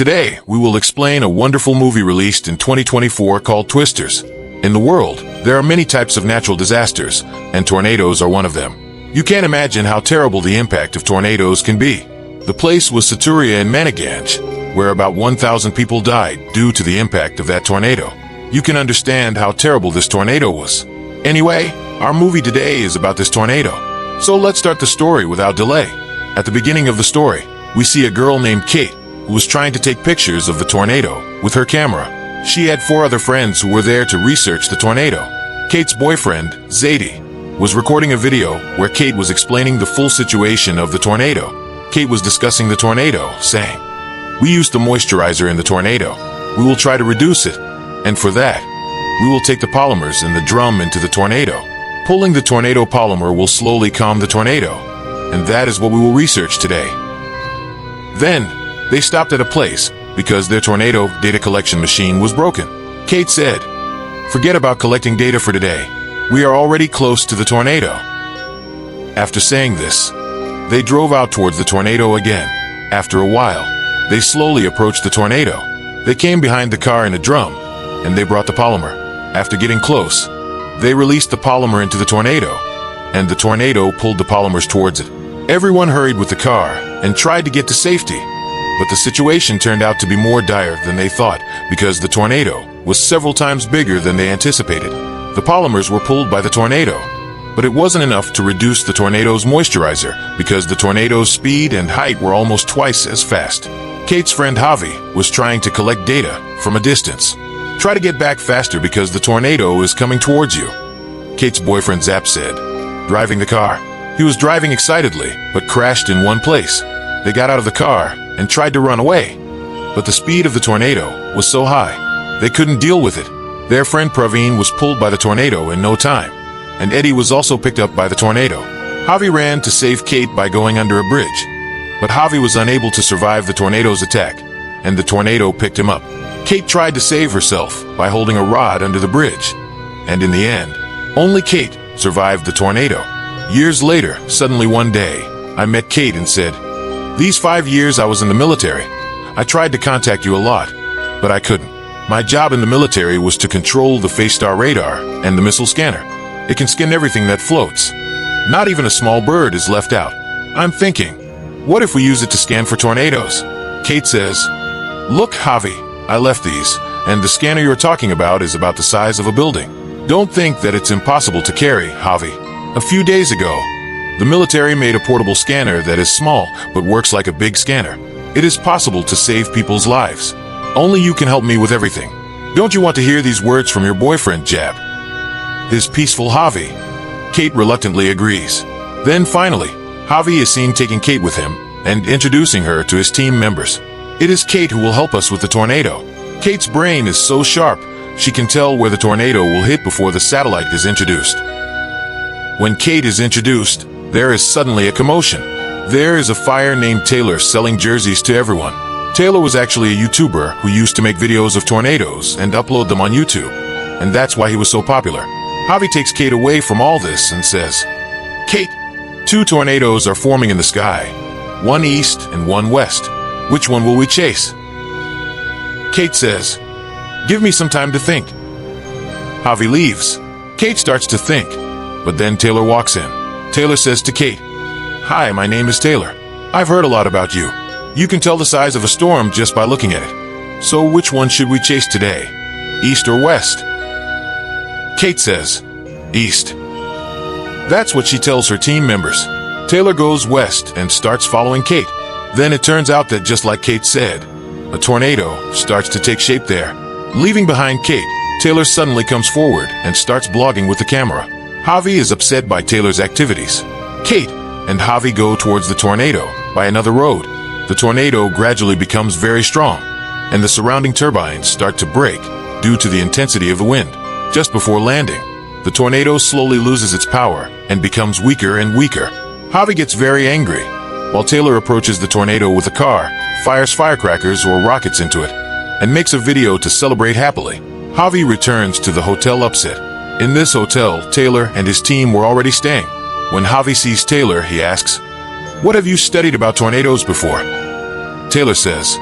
Today, we will explain a wonderful movie released in 2024 called Twisters. In the world, there are many types of natural disasters, and tornadoes are one of them. You can't imagine how terrible the impact of tornadoes can be. The place was Saturia in Maniganj, where about 1,000 people died due to the impact of that tornado. You can understand how terrible this tornado was. Anyway, our movie today is about this tornado. So let's start the story without delay. At the beginning of the story, we see a girl named Kate who was trying to take pictures of the tornado with her camera. She had 4 other friends who were there to research the tornado. Kate's boyfriend, Zadie, was recording a video where Kate was explaining the full situation of the tornado. Kate was discussing the tornado, saying, "We used the moisturizer in the tornado. We will try to reduce it. And for that, we will take the polymers in the drum into the tornado. Pulling the tornado polymer will slowly calm the tornado. And that is what we will research today." Then, they stopped at a place because their tornado data collection machine was broken. Kate said, "Forget about collecting data for today. We are already close to the tornado." After saying this, they drove out towards the tornado again. After a while, they slowly approached the tornado. They came behind the car in a drum, and they brought the polymer. After getting close, they released the polymer into the tornado, and the tornado pulled the polymers towards it. Everyone hurried with the car and tried to get to safety. But the situation turned out to be more dire than they thought because the tornado was several times bigger than they anticipated. The polymers were pulled by the tornado, but it wasn't enough to reduce the tornado's moisturizer because the tornado's speed and height were almost twice as fast. Kate's friend Javi was trying to collect data from a distance. "Try to get back faster because the tornado is coming towards you," Kate's boyfriend Zap said, driving the car. He was driving excitedly, but crashed in one place. They got out of the car and tried to run away, but the speed of the tornado was so high, they couldn't deal with it. Their friend Praveen was pulled by the tornado in no time, and Eddie was also picked up by the tornado. Javi ran to save Kate by going under a bridge, but Javi was unable to survive the tornado's attack, and the tornado picked him up. Kate tried to save herself by holding a rod under the bridge, and in the end, only Kate survived the tornado. Years later, suddenly one day, I met Kate and said, "These 5 years I was in the military. I tried to contact you a lot, but I couldn't. My job in the military was to control the Face-Star radar and the missile scanner. It can scan everything that floats. Not even a small bird is left out. I'm thinking, what if we use it to scan for tornadoes?" Kate says, "Look, Javi, I left these, and the scanner you're talking about is about the size of a building. Don't think that it's impossible to carry, Javi. A few days ago, the military made a portable scanner that is small but works like a big scanner. It is possible to save people's lives. Only you can help me with everything. Don't you want to hear these words from your boyfriend, Jab?" His peaceful Javi. Kate reluctantly agrees. Then finally, Javi is seen taking Kate with him and introducing her to his team members. It is Kate who will help us with the tornado. Kate's brain is so sharp, she can tell where the tornado will hit before the satellite is introduced. When Kate is introduced, there is suddenly a commotion. There is a fire named Taylor selling jerseys to everyone. Taylor was actually a YouTuber who used to make videos of tornadoes and upload them on YouTube, and that's why he was so popular. Javi takes Kate away from all this and says, "Kate, 2 tornadoes are forming in the sky, one east and one west. Which one will we chase?" Kate says, "Give me some time to think." Javi leaves. Kate starts to think, but then Taylor walks in. Taylor says to Kate, "Hi, my name is Taylor. I've heard a lot about you. You can tell the size of a storm just by looking at it. So which one should we chase today? East or west?" Kate says, "East." That's what she tells her team members. Taylor goes west and starts following Kate. Then it turns out that just like Kate said, a tornado starts to take shape there. Leaving behind Kate, Taylor suddenly comes forward and starts blogging with the camera. Javi is upset by Taylor's activities. Kate and Javi go towards the tornado by another road. The tornado gradually becomes very strong, and the surrounding turbines start to break due to the intensity of the wind. Just before landing, the tornado slowly loses its power and becomes weaker and weaker. Javi gets very angry, while Taylor approaches the tornado with a car, fires firecrackers or rockets into it, and makes a video to celebrate happily. Javi returns to the hotel upset. In this hotel, Taylor and his team were already staying. When Javi sees Taylor, he asks, "What have you studied about tornadoes before?" Taylor says,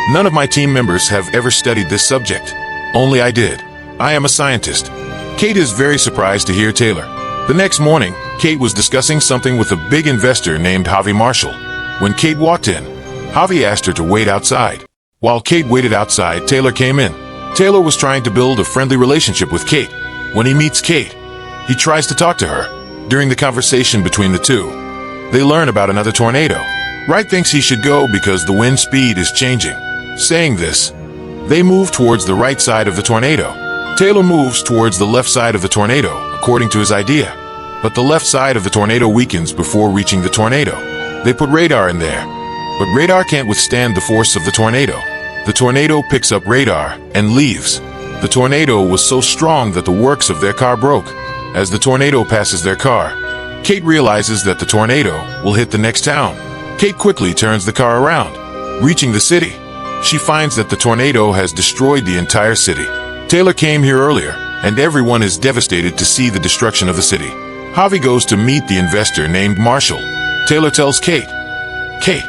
None of my team members have ever studied this subject. Only I did. I am a scientist. Kate is very surprised to hear Taylor. The next morning, Kate was discussing something with a big investor named Javi Marshall. When Kate walked in, Javi asked her to wait outside. While Kate waited outside, Taylor came in. Taylor was trying to build a friendly relationship with Kate. When he meets Kate, he tries to talk to her. During the conversation between the two, they learn about another tornado. Wright thinks he should go because the wind speed is changing. Saying this, they move towards the right side of the tornado. Taylor moves towards the left side of the tornado, according to his idea. But the left side of the tornado weakens before reaching the tornado. They put radar in there, but radar can't withstand the force of the tornado. The tornado picks up radar and leaves. The tornado was so strong that the works of their car broke. As the tornado passes their car, Kate realizes that the tornado will hit the next town. Kate quickly turns the car around. Reaching the city, she finds that the tornado has destroyed the entire city. Taylor came here earlier, and everyone is devastated to see the destruction of the city. Javi goes to meet the investor named Marshall. Taylor tells Kate, "Kate,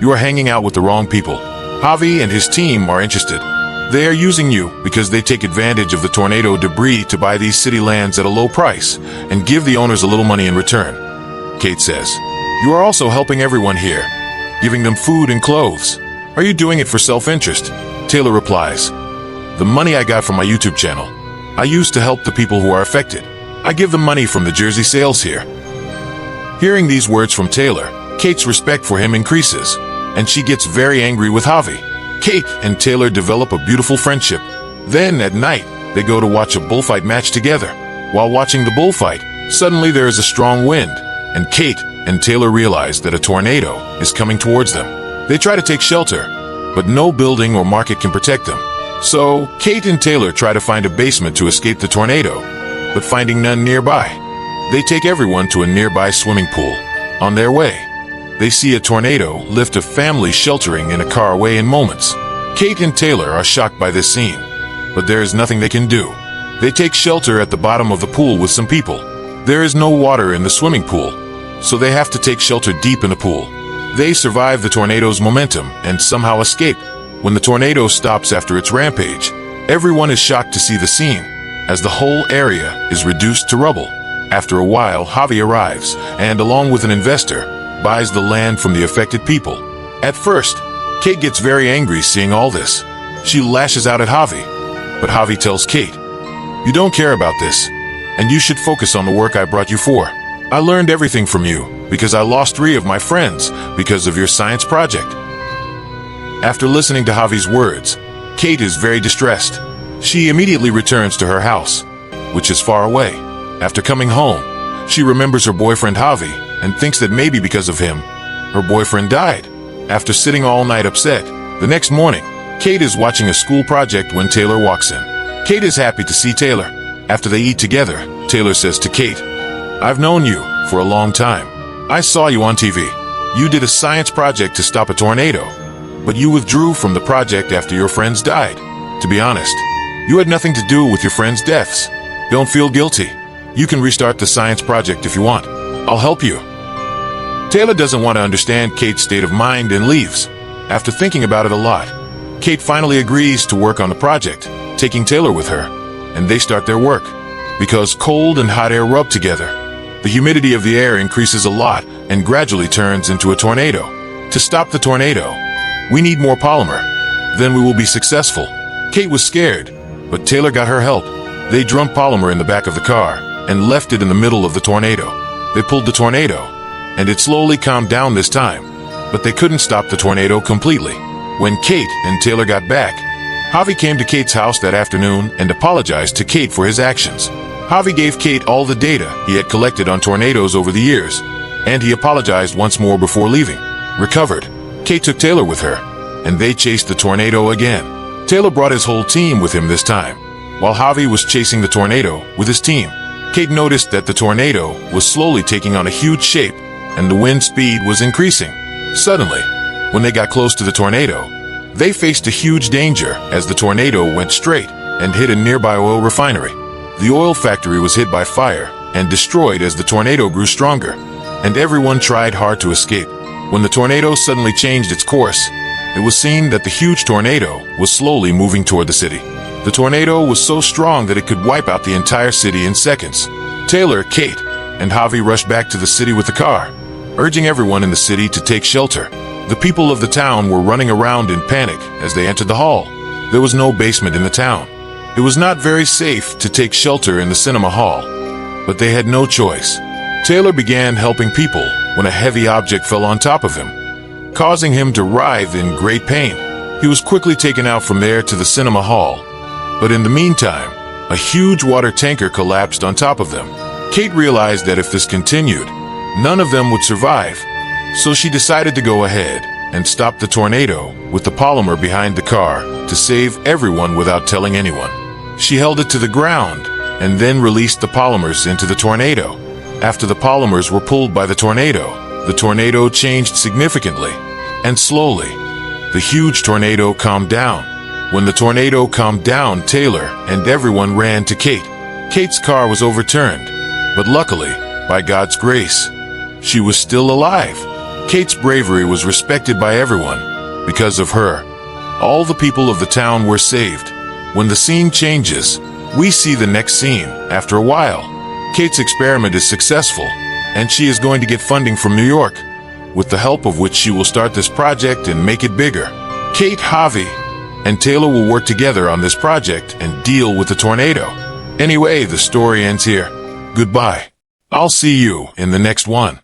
you are hanging out with the wrong people. Javi and his team are interested. They are using you because they take advantage of the tornado debris to buy these city lands at a low price and give the owners a little money in return." Kate says, "You are also helping everyone here, giving them food and clothes. Are you doing it for self-interest?" Taylor replies, "The money I got from my YouTube channel, I use to help the people who are affected. I give them money from the jersey sales here." Hearing these words from Taylor, Kate's respect for him increases, and she gets very angry with Javi. Kate and Taylor develop a beautiful friendship. Then, at night, they go to watch a bullfight match together. While watching the bullfight, suddenly there is a strong wind, and Kate and Taylor realize that a tornado is coming towards them. They try to take shelter, but no building or market can protect them. So, Kate and Taylor try to find a basement to escape the tornado, but finding none nearby, they take everyone to a nearby swimming pool. On their way, they see a tornado lift a family sheltering in a car away in moments. Kate and Taylor are shocked by this scene, but there is nothing they can do. They take shelter at the bottom of the pool with some people. There is no water in the swimming pool, so they have to take shelter deep in the pool. They survive the tornado's momentum and somehow escape. When the tornado stops after its rampage, everyone is shocked to see the scene, as the whole area is reduced to rubble. After a while, Javi arrives, and along with an investor, buys the land from the affected people. At first, Kate gets very angry seeing all this. She lashes out at Javi, but Javi tells Kate, "You don't care about this, and you should focus on the work I brought you for. I learned everything from you, because I lost 3 of my friends because of your science project." After listening to Javi's words, Kate is very distressed. She immediately returns to her house, which is far away. After coming home, she remembers her boyfriend Javi and thinks that maybe because of him, her boyfriend died. After sitting all night upset, the next morning, Kate is watching a school project when Taylor walks in. Kate is happy to see Taylor. After they eat together, Taylor says to Kate, "I've known you for a long time. I saw you on TV. You did a science project to stop a tornado, but you withdrew from the project after your friends died. To be honest, you had nothing to do with your friends' deaths. Don't feel guilty. You can restart the science project if you want. I'll help you." Taylor doesn't want to understand Kate's state of mind and leaves. After thinking about it a lot, Kate finally agrees to work on the project, taking Taylor with her, and they start their work. Because cold and hot air rub together, the humidity of the air increases a lot and gradually turns into a tornado. To stop the tornado, we need more polymer. Then we will be successful. Kate was scared, but Taylor got her help. They dumped polymer in the back of the car and left it in the middle of the tornado. They pulled the tornado, and it slowly calmed down this time, but they couldn't stop the tornado completely. When Kate and Taylor got back, Javi came to Kate's house that afternoon and apologized to Kate for his actions. Javi gave Kate all the data he had collected on tornadoes over the years, and he apologized once more before leaving. Recovered, Kate took Taylor with her, and they chased the tornado again. Taylor brought his whole team with him this time. While Javi was chasing the tornado with his team, Kate noticed that the tornado was slowly taking on a huge shape, and the wind speed was increasing. Suddenly, when they got close to the tornado, they faced a huge danger as the tornado went straight and hit a nearby oil refinery. The oil factory was hit by fire and destroyed as the tornado grew stronger, and everyone tried hard to escape. When the tornado suddenly changed its course, it was seen that the huge tornado was slowly moving toward the city. The tornado was so strong that it could wipe out the entire city in seconds. Taylor, Kate, and Javi rushed back to the city with the car, urging everyone in the city to take shelter. The people of the town were running around in panic as they entered the hall. There was no basement in the town. It was not very safe to take shelter in the cinema hall, but they had no choice. Taylor began helping people when a heavy object fell on top of him, causing him to writhe in great pain. He was quickly taken out from there to the cinema hall, but in the meantime, a huge water tanker collapsed on top of them. Kate realized that if this continued, none of them would survive, so she decided to go ahead and stop the tornado with the polymer behind the car to save everyone without telling anyone. She held it to the ground and then released the polymers into the tornado. After the polymers were pulled by the tornado changed significantly, and slowly, the huge tornado calmed down. When the tornado calmed down, Taylor and everyone ran to Kate. Kate's car was overturned, but luckily, by God's grace, she was still alive. Kate's bravery was respected by everyone. Because of her, all the people of the town were saved. When the scene changes, we see the next scene. After a while, Kate's experiment is successful, and she is going to get funding from New York, with the help of which she will start this project and make it bigger. Kate, Javi, and Taylor will work together on this project and deal with the tornado. Anyway, the story ends here. Goodbye. I'll see you in the next one.